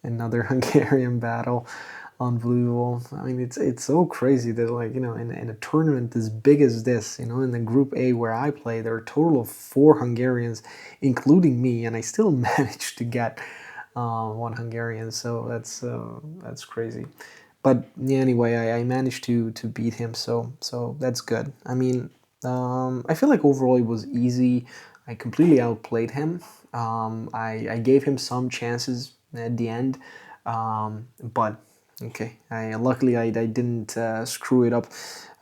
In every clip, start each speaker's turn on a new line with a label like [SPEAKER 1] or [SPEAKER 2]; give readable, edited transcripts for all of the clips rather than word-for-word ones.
[SPEAKER 1] Another Hungarian battle. Unbelievable. I mean, it's so crazy that, like, in a tournament as big as this, in the Group A where I play, there are a total of 4 Hungarians, including me, and I still managed to get one Hungarian. So that's crazy. But yeah, anyway, I managed to beat him, so that's good. I mean, I feel like overall it was easy. I completely outplayed him. I gave him some chances at the end, but okay. I didn't screw it up.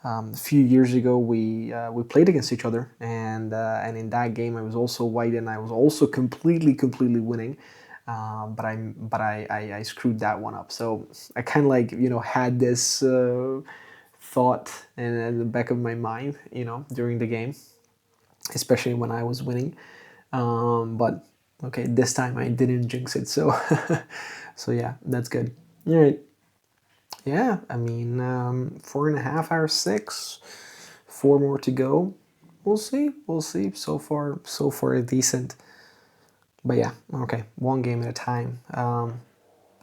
[SPEAKER 1] A few years ago, we played against each other, and in that game, I was also white, and I was also completely winning. But I screwed that one up. So I kind of like had this thought in the back of my mind, during the game, especially when I was winning. But okay, this time I didn't jinx it. So so yeah, that's good. All right. Yeah, I mean, 4.5 out of 6, 4 more to go. We'll see. We'll see. So far decent. But yeah, okay, one game at a time.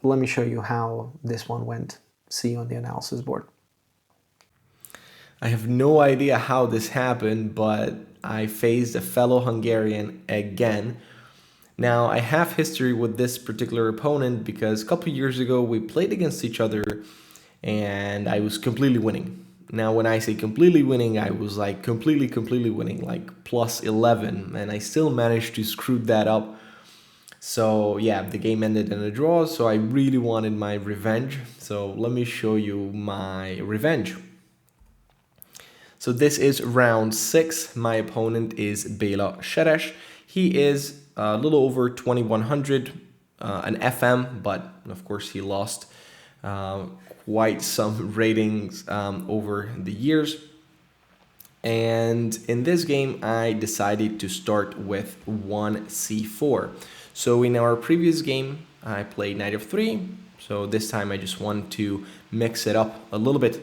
[SPEAKER 1] Let me show you how this one went. See you on the analysis board.
[SPEAKER 2] I have no idea how this happened, but I faced a fellow Hungarian again. Now, I have history with this particular opponent because a couple years ago we played against each other and I was completely winning. Now, when I say completely winning, I was like completely winning, like plus 11, and I still managed to screw that up. So, yeah, the game ended in a draw, so I really wanted my revenge. So, let me show you my revenge. So this is round 6. My opponent is Bela Sheresh. He is a little over 2100, an FM, but of course he lost uh, quite some ratings over the years. And in this game, I decided to start with 1c4. So in our previous game, I played knight of 3. So this time I just want to mix it up a little bit.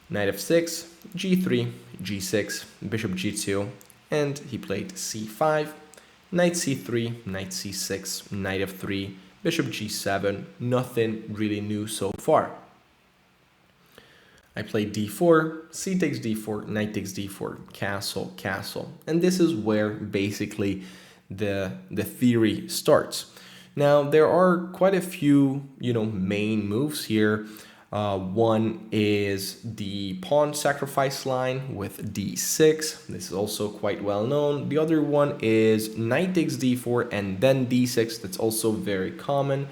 [SPEAKER 2] Knight f6, g3, g6, bishop g2, and he played c5, knight c3, knight c6, knight f3, bishop g7, nothing really new so far. I played d4, c takes d4, knight takes d4, castle, castle. And this is where basically the theory starts. Now, there are quite a few, main moves here. One is the pawn sacrifice line with d6. This is also quite well known. The other one is knight takes d4 and then d6. That's also very common.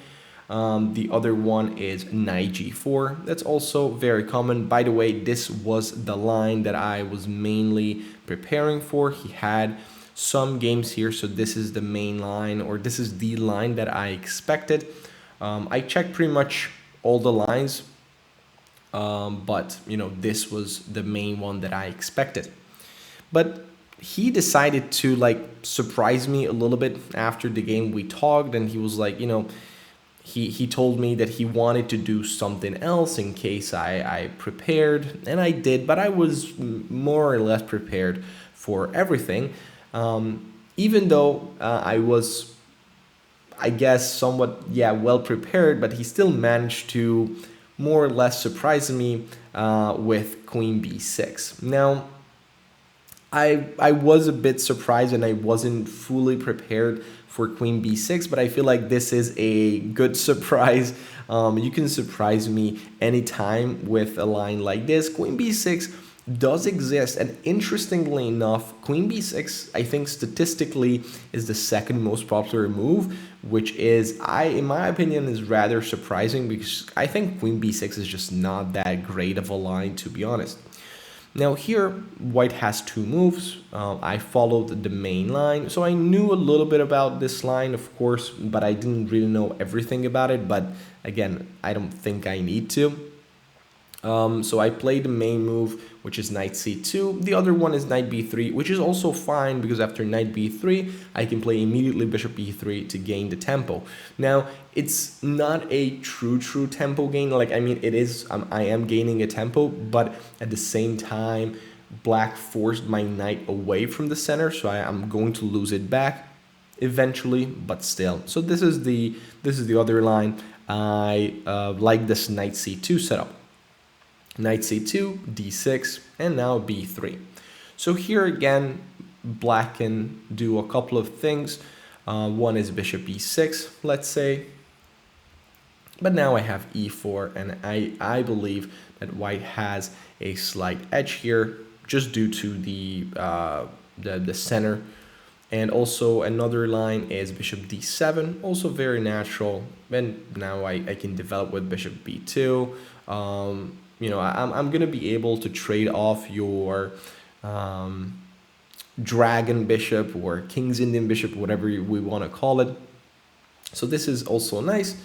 [SPEAKER 2] The other one is knight g4. That's also very common. By the way, this was the line that I was mainly preparing for. He had some games here, so this is the main line, or this is the line that I expected. I checked pretty much all the lines, but this was the main one that I expected. But he decided to like surprise me a little bit after the game. We talked, and he was like, he told me that he wanted to do something else in case I prepared, and I did, but I was more or less prepared for everything. Even though I was, I guess, somewhat, well prepared, but he still managed to more or less surprise me with queen b6. Now, I was a bit surprised and I wasn't fully prepared for queen b6, but I feel like this is a good surprise. You can surprise me anytime with a line like this. Queen b6 does exist, and interestingly enough, queen b6, I think statistically, is the second most popular move, which is, in my opinion, is rather surprising because I think queen b6 is just not that great of a line, to be honest. Now here, white has two moves. I followed the main line, so I knew a little bit about this line, of course, but I didn't really know everything about it. But again, I don't think I need to. So I played the main move, which is knight c2. The other one is knight b3, which is also fine because after knight b3, I can play immediately bishop e3 to gain the tempo. Now, it's not a true tempo gain. Like, I mean, it is, I am gaining a tempo, but at the same time, black forced my knight away from the center, so I'm going to lose it back. eventually, but still. So this is the other line. I like this knight c2 setup. Knight c2, d6, and now b3. So here again, black can do a couple of things. One is bishop e6, let's say. But now I have e4, and I believe that white has a slight edge here, just due to the center. And also another line is bishop d7, also very natural. And now I can develop with bishop b2. I'm going to be able to trade off your dragon bishop or king's Indian bishop, whatever we want to call it. So this is also nice,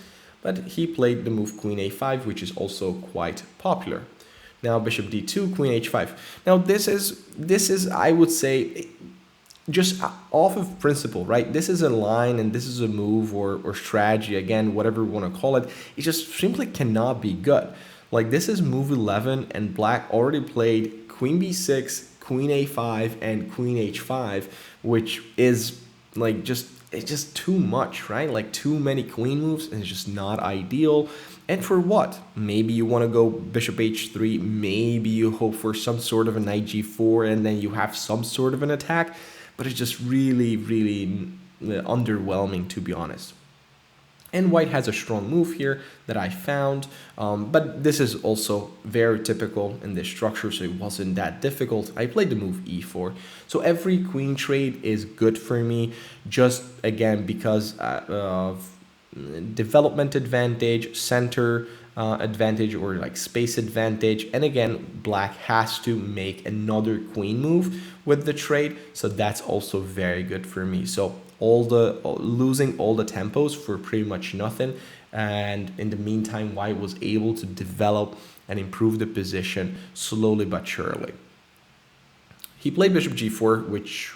[SPEAKER 2] but he played the move queen a5, which is also quite popular. Now bishop d2, queen h5. Now this is I would say, just off of principle, right? This is a line and this is a move or strategy, again, whatever you want to call it. It just simply cannot be good. Like, this is move 11, and black already played queen b6, queen a5, and queen h5, which is like it's just too much, right? Like, too many queen moves, and it's just not ideal. And for what? Maybe you want to go bishop h3, maybe you hope for some sort of a knight g4, and then you have some sort of an attack, but it's just really, really underwhelming, to be honest. And white has a strong move here that I found, but this is also very typical in this structure, so it wasn't that difficult. I played the move e4. So every queen trade is good for me, just again because of development advantage, center advantage, or like space advantage. And again, black has to make another queen move with the trade, so that's also very good for me. So losing all the tempos for pretty much nothing, and in the meantime white was able to develop and improve the position slowly but surely. He played bishop g4, which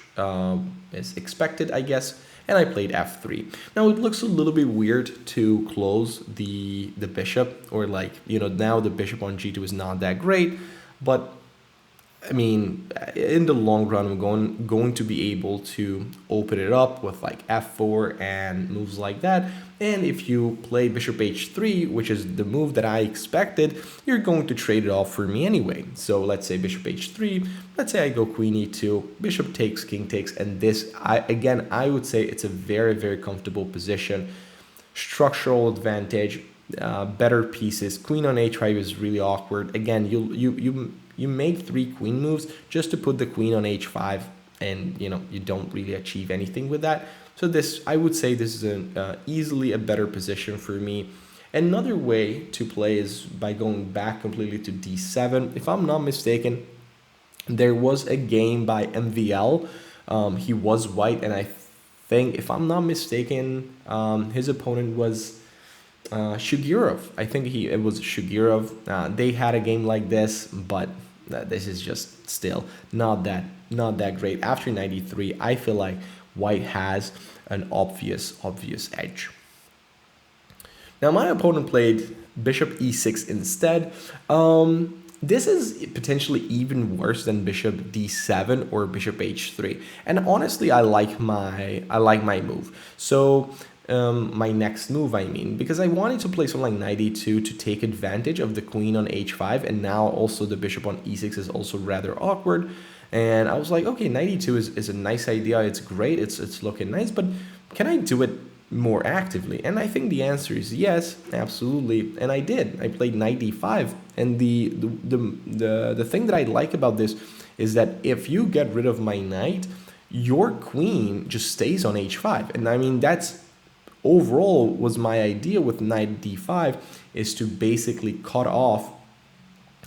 [SPEAKER 2] is expected, I guess, and I played f3. Now it looks a little bit weird to close the bishop, or like, now the bishop on g2 is not that great, but I mean, in the long run, I'm going to be able to open it up with like f4 and moves like that. And if you play bishop h3, which is the move that I expected, you're going to trade it off for me anyway. So let's say bishop h3, let's say I go queen e2, bishop takes, king takes, and this, I would say it's a very, very comfortable position. Structural advantage, better pieces. Queen on h5 is really awkward. Again, you make 3 queen moves just to put the queen on h5, and you don't really achieve anything with that. So this, I would say, this is easily a better position for me. Another way to play is by going back completely to d7. If I'm not mistaken, there was a game by MVL. He was white, and I think, if I'm not mistaken, his opponent was Shugurov. I think it was Shugurov. They had a game like this, but this is just still not that great. After 93, I feel like white has an obvious edge. Now my opponent played bishop e6 instead. This is potentially even worse than bishop d7 or bishop h3. And honestly, I like my move. So my next move, I mean, because I wanted to play something like knight e2 to take advantage of the queen on h5, and now also the bishop on e6 is also rather awkward. And I was like, okay, knight e2 is a nice idea, it's great, it's looking nice, but can I do it more actively? And I think the answer is yes, absolutely. And I did. I played knight d5, and the thing that I like about this is that if you get rid of my knight, your queen just stays on h5. And I mean, that's overall was my idea with knight d5, is to basically cut off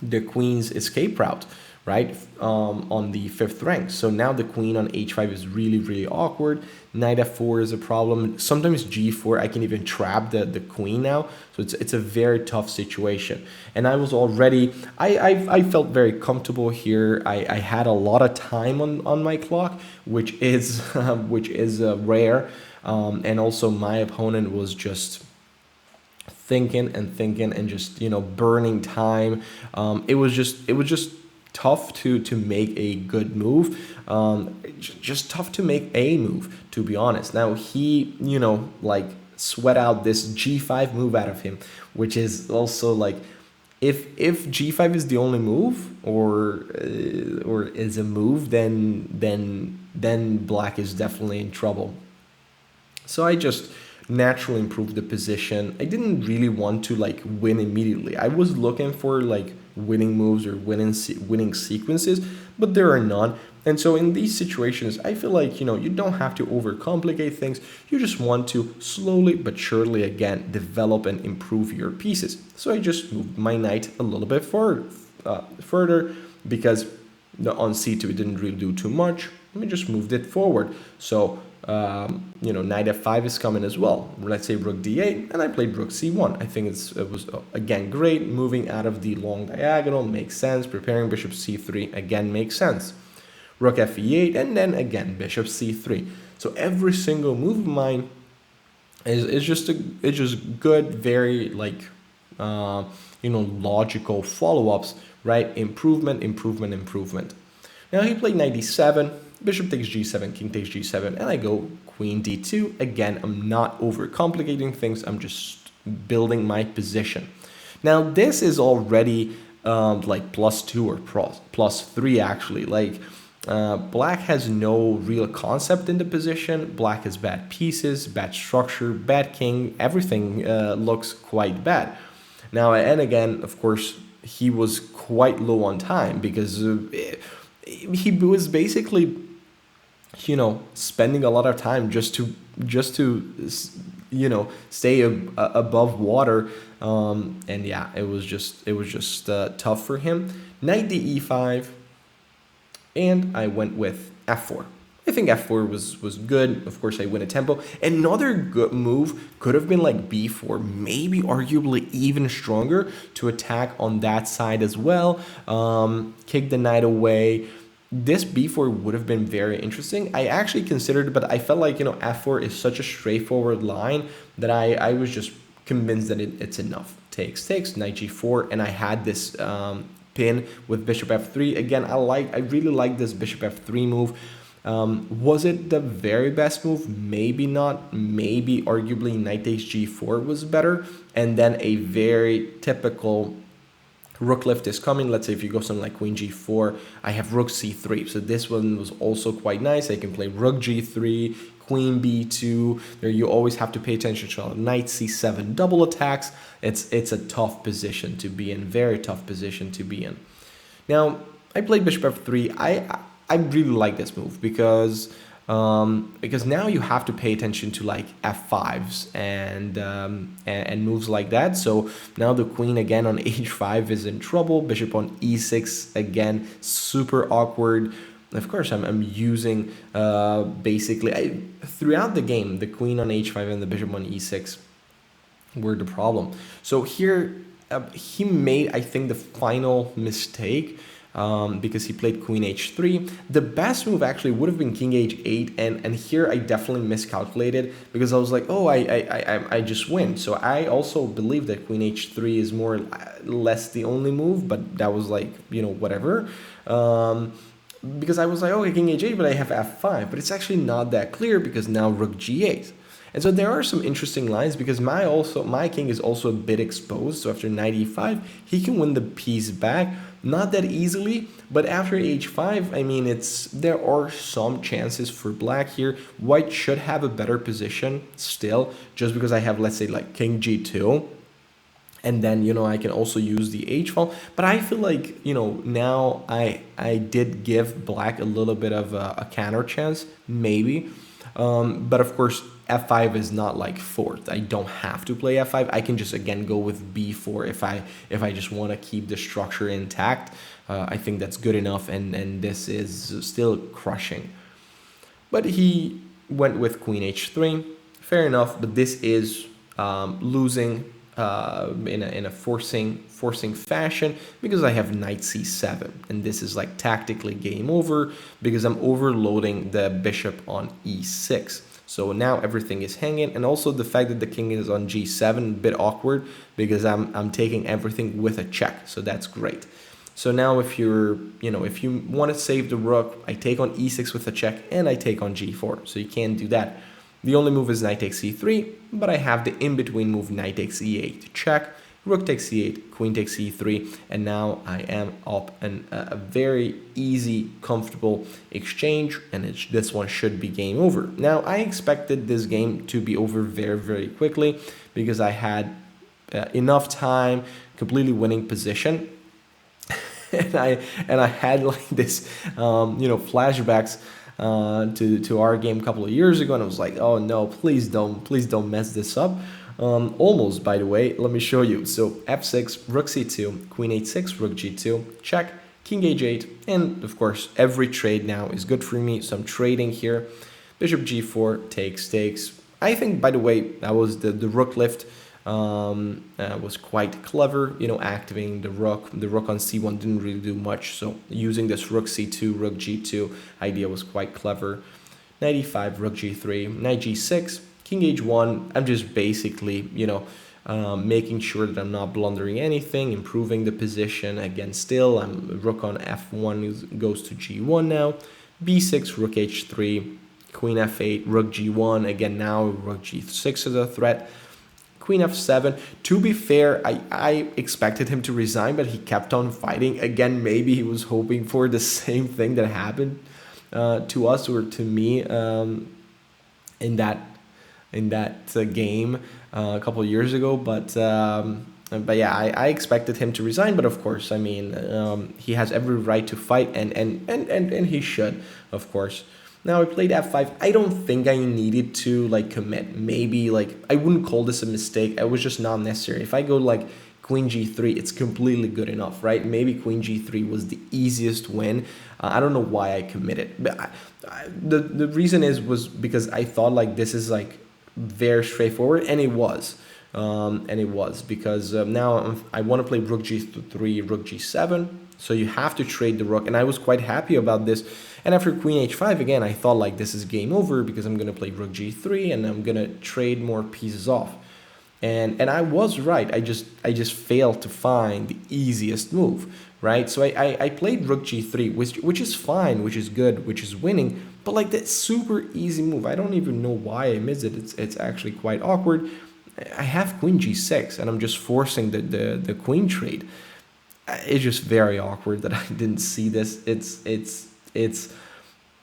[SPEAKER 2] the queen's escape route, right, on the 5th rank. So now the queen on h5 is really, really awkward. Knight f4 is a problem. Sometimes g4, I can even trap the queen now. So it's a very tough situation. And I was already, I felt very comfortable here. I had a lot of time on my clock, which is rare. And also my opponent was just thinking and just burning time. It was just tough to make a good move. Just tough to make a move, to be honest. Now he, like sweat out this G5 move out of him, which is also like, if G5 is the only move, or is a move, then black is definitely in trouble. So I just naturally improved the position. I didn't really want to like win immediately. I was looking for like winning moves or winning sequences, but there are none. And so in these situations, I feel like, you don't have to overcomplicate things. You just want to slowly but surely again develop and improve your pieces. So I just moved my knight a little bit further, because on c2 it didn't really do too much. We just moved it forward. So knight f5 is coming as well. Let's say rook d8, and I played rook c1. I think it was again great. Moving out of the long diagonal makes sense. Preparing bishop c3 again makes sense. Rook fe8, and then again bishop c3. So every single move of mine is just good, very like logical follow-ups, right? Improvement. Now he played knight d7, bishop takes g7, king takes g7, and I go queen d2. Again, I'm not overcomplicating things. I'm just building my position. Now this is already like +2 or +3 actually. Like black has no real concept in the position. Black has bad pieces, bad structure, bad king. Everything looks quite bad. Now, and again, of course, he was quite low on time, because he was basically, spending a lot of time just to stay above water. And yeah, it was just tough for him. Knight d e5, and I went with f4. I think f4 was good. Of course, I win a tempo. Another good move could have been like b4, maybe arguably even stronger, to attack on that side as well. Kick the knight away. This b4 would have been very interesting. I actually considered it, but I felt like, f4 is such a straightforward line that I was just convinced that it's enough. Takes, knight g4, and I had this pin with bishop f3. Again, I really like this bishop f3 move. Was it the very best move? Maybe not. Maybe arguably knight takes g4 was better. And then a very typical rook lift is coming. Let's say if you go something like queen g4, I have rook c3. So this one was also quite nice. I can play rook g3, queen b2. There you always have to pay attention to knight c7 double attacks. It's a tough position to be in, very tough position to be in. Now, I played bishop f3. I really like this move because now you have to pay attention to like f5s and moves like that. So now the queen again on h5 is in trouble. Bishop on e6 again, super awkward. Of course, I'm using basically throughout the game, the queen on h5 and the bishop on e6 were the problem. So here he made, I think, the final mistake. Because he played queen h3. The best move actually would have been king h8, and here I definitely miscalculated, because I was like, oh, I just win. So I also believe that queen h3 is more or less the only move, but that was like, whatever. Because I was like, okay, king h8, but I have f5, but it's actually not that clear, because now rook g8. And so there are some interesting lines, because my king is also a bit exposed. So after knight e5, he can win the piece back. Not that easily, but after h5, I mean, there are some chances for black here. White should have a better position still, just because I have, let's say, like king g2. And then, I can also use the h-file. But I feel like, now I did give black a little bit of a counter chance, maybe. But of course, f5 is not like fourth. I don't have to play f5. I can just again go with b4 if I just want to keep the structure intact. I think that's good enough, and this is still crushing. But he went with queen h3. Fair enough, but this is losing in a forcing fashion, because I have knight c7, and this is like tactically game over, because I'm overloading the bishop on e6. So now everything is hanging, and also the fact that the king is on g7, a bit awkward, because I'm taking everything with a check, so that's great. So now if if you want to save the rook, I take on e6 with a check and I take on g4. So you can't do that. The only move is knight takes c3, but I have the in-between move knight takes e8 check, rook takes c8, queen takes e3, and now I am up in a very easy, comfortable exchange, and this one should be game over. Now, I expected this game to be over very, very quickly because I had enough time, completely winning position, and I had like this, flashbacks to our game a couple of years ago, and I was like, oh no, please don't mess this up. Almost, by the way, let me show you. So f6, rook c2, queen h6, rook g2, check, king h8, and of course every trade now is good for me, so I'm trading here. Bishop g4 takes. I think, by the way, that was the rook lift was quite clever, activating the rook. The rook on c1 didn't really do much, so using this rook c2, rook g2 idea was quite clever. Knight e5, rook g3, knight g6, king h1. I'm just basically, making sure that I'm not blundering anything, improving the position. Again, still, I'm rook on f1 goes to g1 now. b6, rook h3, queen f8, rook g1. Again, now rook g6 is a threat. Queen f7. To be fair, I expected him to resign, but he kept on fighting. Again, maybe he was hoping for the same thing that happened to us or to me in that game a couple of years ago. But yeah, I expected him to resign. But of course, I mean, he has every right to fight, and he should, of course. Now I played f5. I don't think I needed to commit. Maybe I wouldn't call this a mistake. It was just not necessary. If I go queen g3, it's completely good enough, right? Maybe queen g3 was the easiest win. I don't know why I committed, but the reason was because I thought this is very straightforward, and it was. Because now I want to play rook g3, rook g7. So you have to trade the rook, and I was quite happy about this. And after queen h5, again, I thought this is game over because I'm going to play rook g3 and I'm going to trade more pieces off. And I was right. I just failed to find the easiest move, right? So I played rook g3, which is fine, which is good, which is winning. But that super easy move, I don't even know why I missed it. It's actually quite awkward. I have queen g6, and I'm just forcing the queen trade. It's just very awkward that I didn't see this. It's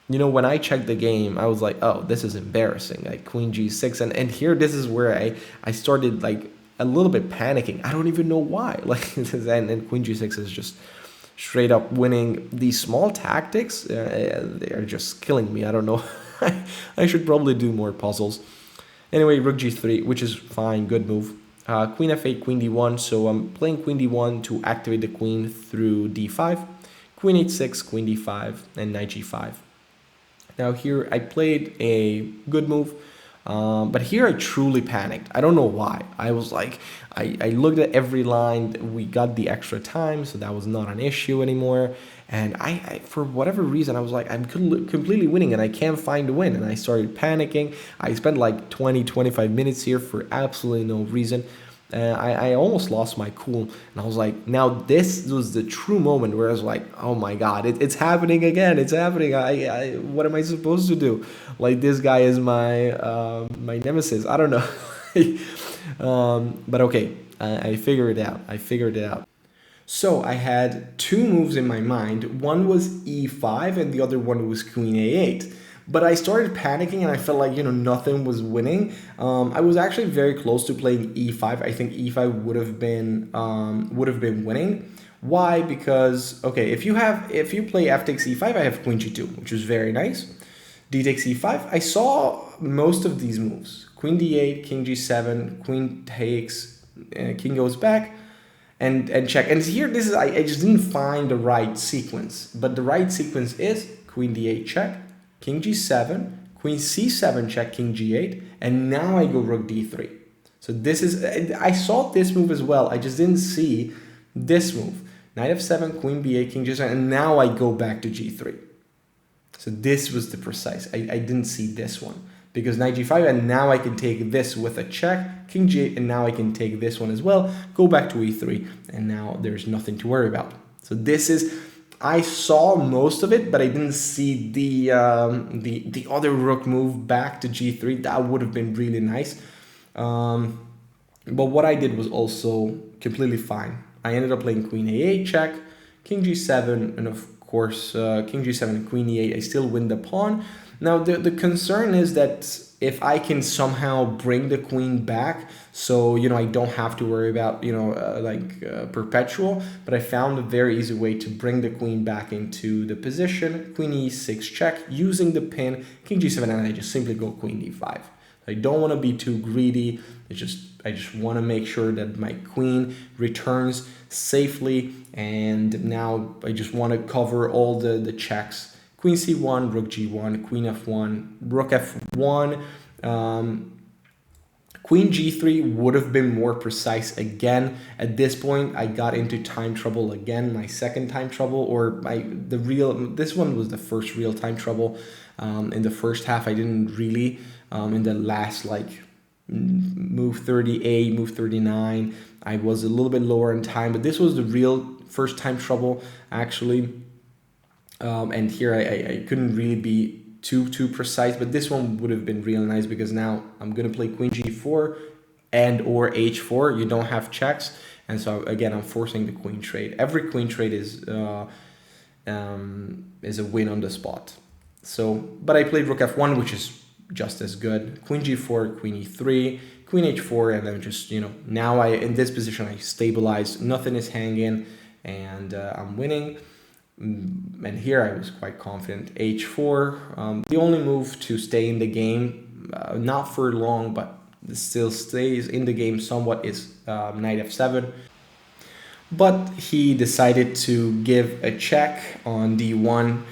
[SPEAKER 2] when I checked the game, I was like, oh, this is embarrassing. Queen g6, and here this is where I started a little bit panicking. I don't even know why. And queen g6 is just straight up winning. These small tactics, they are just killing me. I don't know. I should probably do more puzzles. Anyway, rook g3, which is fine, good move. Queen f8, queen d1, so I'm playing queen d1 to activate the queen through d5, queen h6, queen d5, and knight g5. Now here I played a good move, but here I truly panicked. I don't know why. I was I looked at every line. We got the extra time, so that was not an issue anymore. And I for whatever reason, I was I'm completely winning and I can't find a win. And I started panicking. I spent 20, 25 minutes here for absolutely no reason. I almost lost my cool. And I was now this was the true moment where I was oh my God, it's happening again. It's happening. What am I supposed to do? This guy is my my nemesis. I don't know. But okay, I figured it out. So I had two moves in my mind. One was e5 and the other one was queen a8. But I started panicking and I felt nothing was winning. I was actually very close to playing e5. I think e5 would have been winning. Why? Because if you play f takes e5, I have queen g2, which is very nice. D takes e5. I saw most of these moves. Queen d8, king g7, queen takes, king goes back. And check. And here, I just didn't find the right sequence. But the right sequence is queen d8 check, king g7, queen c7 check, king g8, and now I go rook d3. So this is, I saw this move as well. I just didn't see this move. Knight f7, queen b8, king g7, and now I go back to g3. So this was the precise. I didn't see this one. Because knight g5, and now I can take this with a check, king g8, and now I can take this one as well, go back to e3, and now there's nothing to worry about. So this is, I saw most of it, but I didn't see the other rook move back to g3. That would have been really nice. But what I did was also completely fine. I ended up playing queen a8 check, king g7, and of course king g7 and queen e8. I still win the pawn. Now the concern is that if I can somehow bring the queen back, so I don't have to worry about perpetual, but I found a very easy way to bring the queen back into the position. Queen e6 check using the pin, king g7, and I just simply go queen d5. I don't want to be too greedy. I just want to make sure that my queen returns safely, and now I just want to cover all the checks. Queen c1, rook g1, queen f1, rook f1. Queen g3 would have been more precise again. At this point, I got into time trouble again, my second time trouble, this one was the first real time trouble. In the first half, I didn't really. In the last move 38, move 39, I was a little bit lower in time, but this was the real first time trouble actually. And here I couldn't really be too precise, but this one would have been real nice because now I'm gonna play queen g4 and or h4. You don't have checks, and so again I'm forcing the queen trade. Every queen trade is a win on the spot. So, but I played rook f1, which is just as good. Queen g4, queen e3, queen h4, and then just now in this position I stabilize. Nothing is hanging, and I'm winning. And here I was quite confident. h4, the only move to stay in the game, not for long, but still stays in the game somewhat, is knight f7. But he decided to give a check on d1,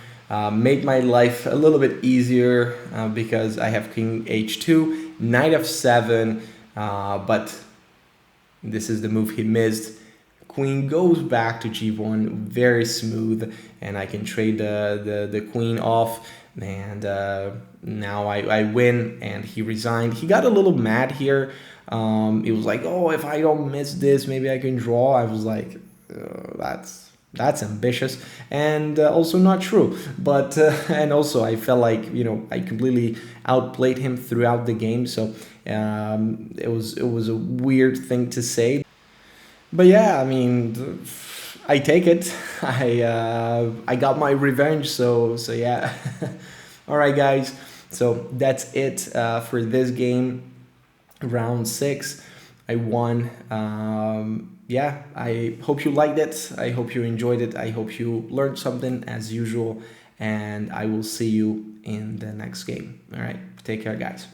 [SPEAKER 2] made my life a little bit easier because I have king h2, knight f7, but this is the move he missed. Queen goes back to g1, very smooth, and I can trade the queen off, and now I win, and he resigned. He got a little mad here. It was like, oh, if I don't miss this, maybe I can draw. I was like, that's ambitious, and also not true. But and also I felt like I completely outplayed him throughout the game, so it was a weird thing to say. But yeah, I mean, I take it. I got my revenge. So yeah. All right, guys. So that's it for this game, round 6. I won. Yeah, I hope you liked it. I hope you enjoyed it. I hope you learned something as usual. And I will see you in the next game. All right. Take care, guys.